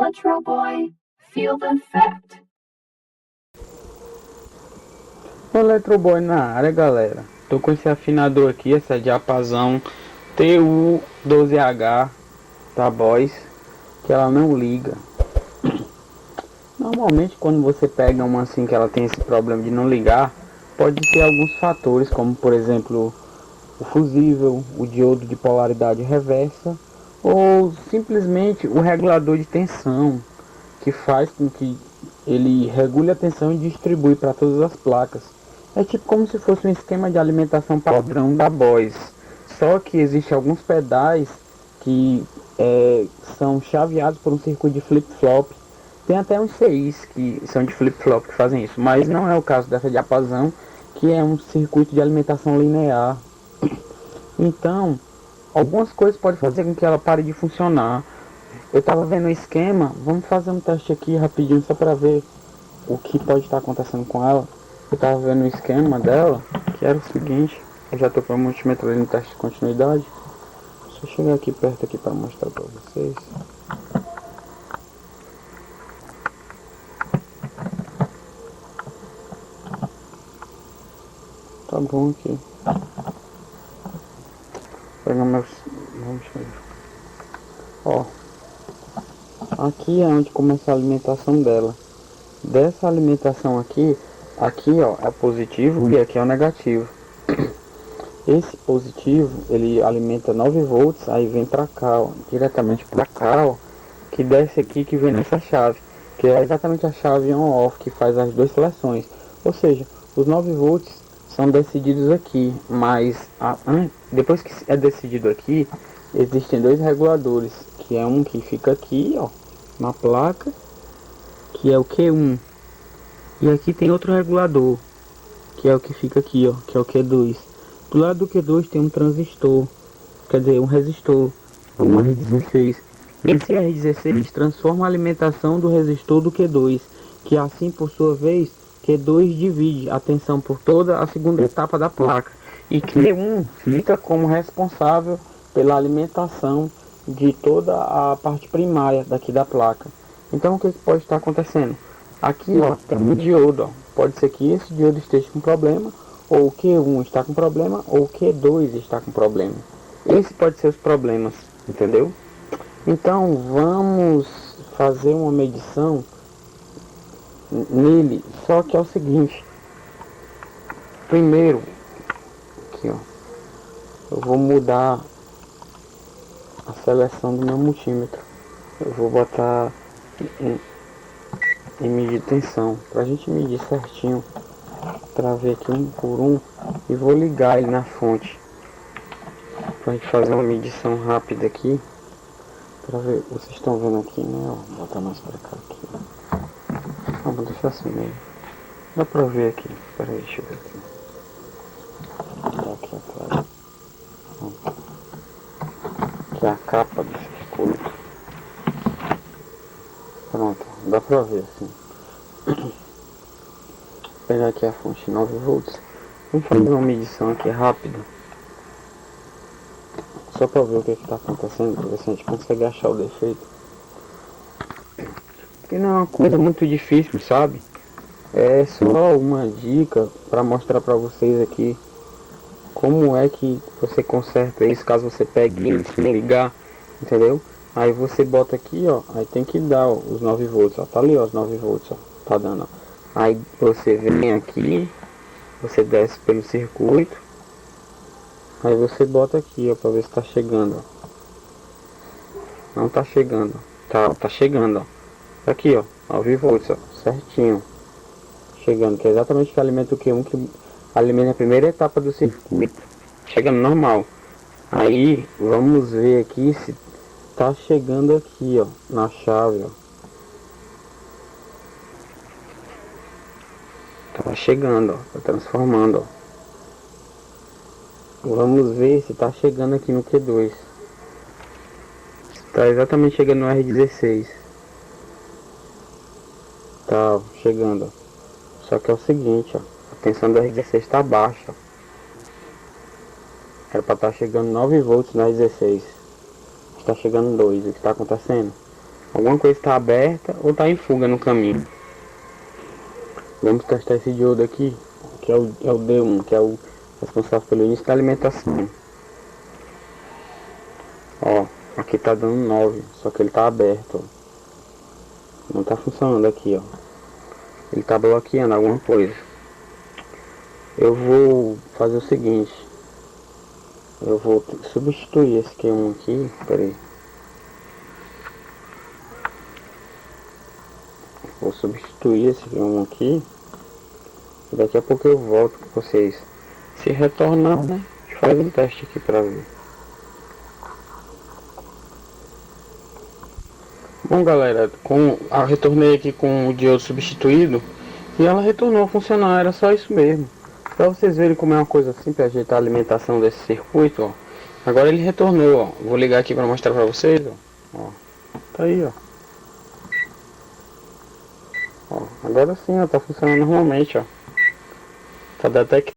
Electro Boy, feel the effect. Electro Boy na área, galera. Tô com esse afinador aqui, essa diapasão TU12H da Boss, que ela não liga. Normalmente quando você pega uma assim que ela tem esse problema de não ligar, pode ter alguns fatores, como por exemplo o fusível, o diodo de polaridade reversa, ou simplesmente o regulador de tensão, que faz com que ele regule a tensão e distribui para todas as placas. É tipo como se fosse um esquema de alimentação padrão da Boss, só que existe alguns pedais que são chaveados por um circuito de flip-flop. Tem até uns CIs que são de flip-flop que fazem isso, mas não é o caso dessa diapasão, que é um circuito de alimentação linear. Então, algumas coisas podem fazer com que ela pare de funcionar. Eu estava vendo o esquema, vamos fazer um teste aqui rapidinho só para ver o que pode estar acontecendo com ela. Eu estava vendo o esquema dela, que era o seguinte, eu já estou com o multímetro ali no teste de continuidade. Deixa eu chegar aqui perto aqui para mostrar para vocês. Tá bom aqui. Vou pegar meus... Vamos ver. Ó. Aqui é onde começa a alimentação dela. Dessa alimentação aqui ó, é positivo e aqui é o negativo. Esse positivo, ele alimenta 9 volts, aí vem pra cá, ó, diretamente pra cá, ó, que desce aqui, que vem nessa chave, que é exatamente a chave on-off, que faz as duas seleções. Ou seja, os 9 volts são decididos aqui, mas depois que é decidido aqui, existem dois reguladores, que é um que fica aqui, ó, na placa, que é o Q1, e aqui tem outro regulador, que é o que fica aqui, ó, que é o Q2. Do lado do Q2 tem um transistor, quer dizer, um resistor, um R16. Esse R16 transforma a alimentação do resistor do Q2, que assim, por sua vez, Q2 divide a tensão por toda a segunda etapa da placa. E Q1 fica como responsável pela alimentação de toda a parte primária daqui da placa. Então o que pode estar acontecendo? Aqui, ó, tem um diodo, ó. Pode ser que esse diodo esteja com problema, ou o Q1 está com problema, ou o Q2 está com problema. Esse pode ser os problemas, entendeu? Então vamos fazer uma medição nele, só que é o seguinte. Primeiro, aqui ó, eu vou mudar a seleção do meu multímetro. Eu vou botar em medir tensão, pra gente medir certinho, pra ver aqui um por um, e vou ligar ele na fonte pra gente fazer uma medição rápida aqui, pra ver. Vocês estão vendo aqui, né? Ó, vou botar mais pra cá aqui. Vamos deixar assim mesmo. Dá pra ver aqui. Espera aí, deixa eu ver aqui. Aqui atrás. Aqui é a capa do circuito. Pronto, dá pra ver assim. Vou pegar aqui a fonte 9 volts. Vamos fazer uma medição aqui rápida, só pra ver o que está acontecendo, pra ver se a gente consegue achar o defeito. Porque não é uma coisa muito difícil, sabe? É só uma dica para mostrar para vocês aqui como é que você conserta isso caso você pegue ele sem ligar, entendeu? Aí você bota aqui, ó, aí tem que dar ó, os 9 volts, ó, tá ali ó, os 9 volts, ó, tá dando, ó. Aí você vem aqui, você desce pelo circuito, aí você bota aqui, ó, pra ver se tá chegando, ó. Não tá chegando, tá chegando, ó. Aqui, ó, 9 volts, ó, certinho. Chegando, que é exatamente o que alimenta o Q1, que alimenta a primeira etapa do circuito. Chegando normal. Aí, vamos ver aqui se tá chegando aqui, ó, na chave, ó. Tá chegando, ó, tá transformando, ó. Vamos ver se tá chegando aqui no Q2. Tá exatamente chegando no R16. Tá, ó, chegando, ó. Só que é o seguinte, ó, a tensão do R16 tá baixa, ó. Era pra estar chegando 9 volts no R16. Está chegando 2, o que está acontecendo? Alguma coisa está aberta ou está em fuga no caminho. Vamos testar esse diodo aqui, que é o D1, que é o responsável pelo início da alimentação. Ó, aqui tá dando 9, só que ele tá aberto, ó. Não tá funcionando aqui, ó. Ele tá bloqueando alguma coisa. Eu vou fazer o seguinte. Eu vou substituir esse Q1 aqui. Pera aí. Vou substituir esse Q1 aqui. Daqui a pouco eu volto com vocês. Se retornar, né? A gente faz um teste aqui pra ver. Bom, galera, eu retornei aqui com o diodo substituído e ela retornou a funcionar, era só isso mesmo. Pra vocês verem como é uma coisa simples ajeitar a alimentação desse circuito, ó. Agora ele retornou, ó. Vou ligar aqui pra mostrar pra vocês, ó. Tá aí, ó. Ó, agora sim, ó, tá funcionando normalmente, ó. Tá detectando.